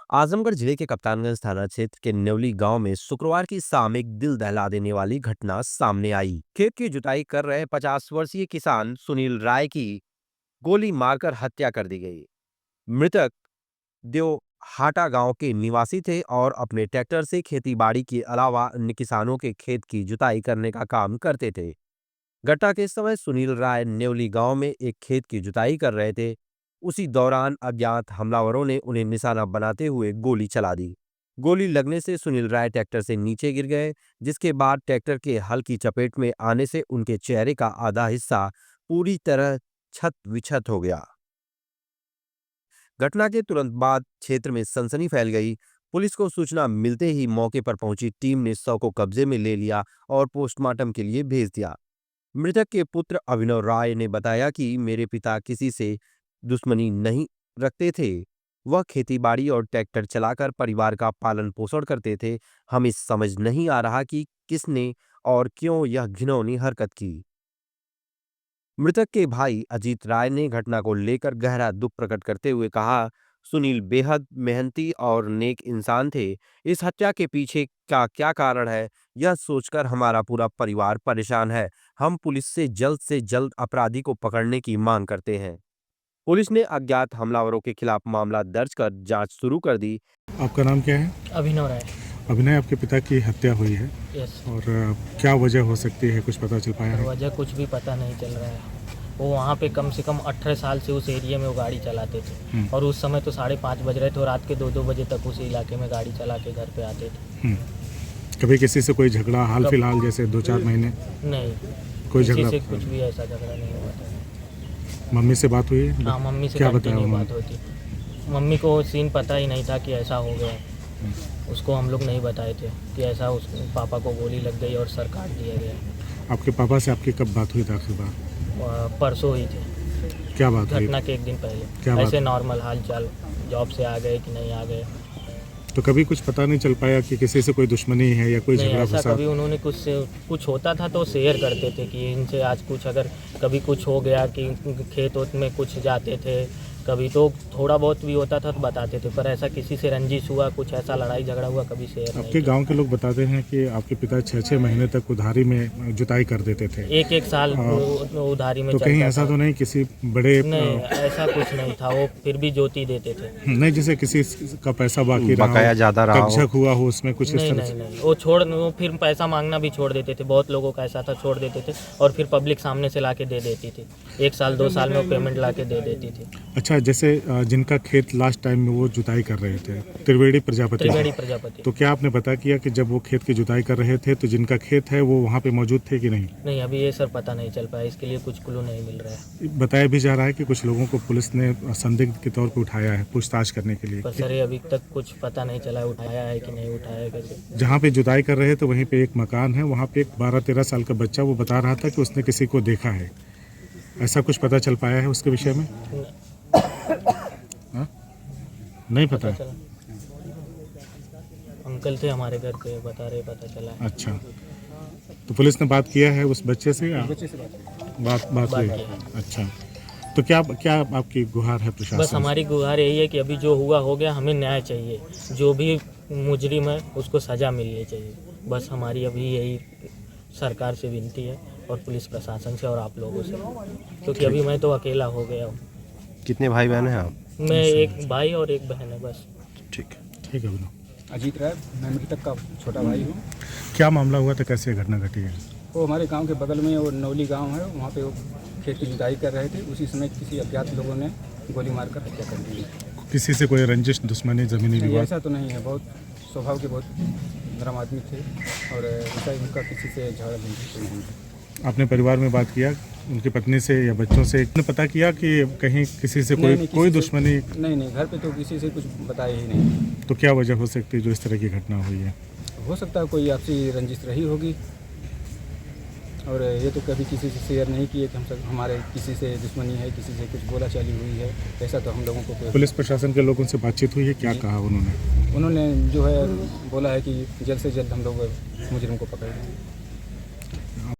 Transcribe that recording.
आजमगढ़ जिले के कप्तानगंज थाना क्षेत्र के नेवली गांव में शुक्रवार की शाम एक दिल दहला देने वाली घटना सामने आई। खेत की जुताई कर रहे 50 वर्षीय किसान सुनील राय की गोली मारकर हत्या कर दी गई। मृतक देवहाटा गांव के निवासी थे और अपने ट्रैक्टर से खेती-बाड़ी के अलावा अन्य किसानों के खेत की जुताई करने का काम करते थे। घटना के समय सुनील राय नेवली गांव में एक खेत की जुताई कर रहे थे। उसी दौरान अज्ञात हमलावरों ने उन्हें निशाना बनाते हुए गोली चला दी। गोली लगने से सुनील राय ट्रैक्टर से नीचे गिर गए, जिसके बाद ट्रैक्टर के हल की चपेट में आने से उनके चेहरे का आधा हिस्सा पूरी तरह छत विक्षत हो गया। घटना के तुरंत बाद क्षेत्र में सनसनी फैल गई। पुलिस को सूचना मिलते ही मौके पर पहुंची टीम ने शव को कब्जे में ले लिया और पोस्टमार्टम के लिए भेज दिया। मृतक के पुत्र अभिनव राय ने बताया कि मेरे पिता किसी से दुश्मनी नहीं रखते थे। वह खेतीबाड़ी और ट्रैक्टर चलाकर परिवार का पालन पोषण करते थे। हमें समझ नहीं आ रहा कि किसने और क्यों यह घिनौनी हरकत की। मृतक के भाई अजीत राय ने घटना को लेकर गहरा दुख प्रकट करते हुए कहा, सुनील बेहद मेहनती और नेक इंसान थे। इस हत्या के पीछे का क्या कारण है, यह सोचकर हमारा पूरा परिवार परेशान है। हम पुलिस से जल्द अपराधी को पकड़ने की मांग करते हैं। पुलिस ने अज्ञात हमलावरों के खिलाफ मामला दर्ज कर जांच शुरू कर दी। आपका नाम क्या है? अभिनव राय। अभिनय, आपके पिता की हत्या हुई है यस। और क्या वजह हो सकती है, कुछ पता चल पाया है? वजह कुछ भी पता नहीं चल रहा है। वो वहाँ पे कम से कम 18 साल से उस एरिया में वो गाड़ी चलाते थे और उस समय तो 5:30 बज रहे थे और रात के 2-2 बजे तक उस इलाके में गाड़ी चला के घर पे आते थे। कभी किसी से कोई झगड़ा हाल फिलहाल जैसे 2-4 महीने? नहीं, कोई किसी झगड़ा? से कुछ भी ऐसा झगड़ा नहीं हुआ था। मम्मी से बात हुई है? हाँ, मम्मी से क्या कंटिन्यू बताया बात होती। मम्मी को सीन पता ही नहीं था कि ऐसा हो गया। उसको हम लोग नहीं बताए थे कि ऐसा उस पापा को गोली लग गई और सर काट दिया गया। आपके पापा से आपकी कब बात हुई था आखिरी बार? परसों ही थे। क्या बात हुई? घटना के एक दिन पहले। क्या बात? ऐसे नॉर्मल हाल चाल, जॉब से आ गए कि नहीं आ गए। तो कभी कुछ पता नहीं चल पाया कि किसी से कोई दुश्मनी है या कोई नहीं, झगड़ा ऐसा फसाद? कभी उन्होंने कुछ होता था तो शेयर करते थे कि इनसे आज कुछ अगर कभी कुछ हो गया कि खेत वेत में कुछ जाते थे, कभी तो थोड़ा बहुत भी होता था तो बताते थे, पर ऐसा किसी से रंजिश हुआ, कुछ ऐसा लड़ाई झगड़ा हुआ कभी शेयर नहीं आपके किया। गांव के लोग बताते हैं कि आपके पिता 6-6 महीने तक उधारी में जुताई कर देते थे। एक साल उधारी में तो कहीं चलता ऐसा था। तो नहीं किसी बड़े नहीं, ऐसा कुछ नहीं था। वो फिर भी जोती देते थे। नहीं, जैसे किसी का पैसा बाकी रहा बकाया ज्यादा रहा हो। कब्जा हुआ हो उसमें कुछ इस नहीं तरह नहीं से? नहीं, वो फिर पैसा मांगना भी छोड़ देते थे। बहुत लोगों का ऐसा था, छोड़ देते थे और फिर पब्लिक सामने से लाके दे देती थी। 1 साल 2 साल में वो पेमेंट लाके दे देती थी। अच्छा, जैसे जिनका खेत लास्ट टाइम में वो जुताई कर रहे थे, त्रिवेणी प्रजापति, तो क्या आपने पता किया कि जब वो खेत की जुताई कर रहे थे तो जिनका खेत है वो वहाँ पे मौजूद थे कि नहीं? नहीं, अभी ये सर पता नहीं चल पाया। इसके लिए कुछ क्लू नहीं मिल रहा है। बताया भी जा रहा है कि कुछ लोगों को पुलिस ने संदिग्ध के तौर पर उठाया है पूछताछ करने के लिए। पर सर ये अभी तक कुछ पता नहीं चला उठाया है कि नहीं उठाया है कैसे। जहाँ पे जुताई कर रहे थे वहीं पे एक मकान है, वहाँ पे एक 12-13 साल का बच्चा वो बता रहा था कि उसने किसी को देखा है। ऐसा कुछ पता चल पाया है उसके विषय में? हाँ? नहीं पता है? चला। अंकल थे हमारे घर पे, बता रहे, पता चला। अच्छा, तो पुलिस ने बात किया है उस बच्चे से या बात हुई? अच्छा, तो क्या क्या आपकी गुहार है प्रशासन बस हमारी गुहार यही है कि अभी जो हुआ हो गया, हमें न्याय चाहिए। जो भी मुजरिम है उसको सज़ा मिलनी चाहिए। बस हमारी अभी यही सरकार से विनती है और पुलिस प्रशासन से और आप लोगों से, क्योंकि अभी मैं तो अकेला हो गया हूँ। कितने भाई बहन हैं आप? मैं एक भाई और एक बहन है बस। ठीक है। अभिनव। अजीत राय, मैं मृतक का छोटा भाई हूँ। क्या मामला हुआ था, कैसे घटना घटी है? वो हमारे गांव के बगल में वो नौली गांव है, वहाँ पे वो खेत की जुताई कर रहे थे। उसी समय किसी अज्ञात लोगों ने गोली मारकर हत्या कर दी। किसी से कोई रंजिश, दुश्मनी, जमीनी नहीं, विवाद? ऐसा तो नहीं है। बहुत स्वभाव के बहुत नरम आदमी थे और ऐसा उनका किसी से झगड़ा नहीं था। आपने परिवार में बात किया उनकी पत्नी से या बच्चों से? आपने पता किया कि कहीं किसी से कोई दुश्मनी? नहीं, घर पे तो किसी से कुछ बताया ही नहीं। तो क्या वजह हो सकती है जो इस तरह की घटना हुई है? हो सकता है कोई आपसी रंजिश रही होगी और ये तो कभी किसी से शेयर नहीं किए कि हमारे किसी से दुश्मनी है, किसी से कुछ बोला चाली हुई है। ऐसा तो हम लोगों को पुलिस प्रशासन के लोगों से बातचीत हुई है, क्या कहा उन्होंने? उन्होंने जो है बोला है कि जल्द से जल्द हम लोग मुजरिम को पकड़ लेंगे।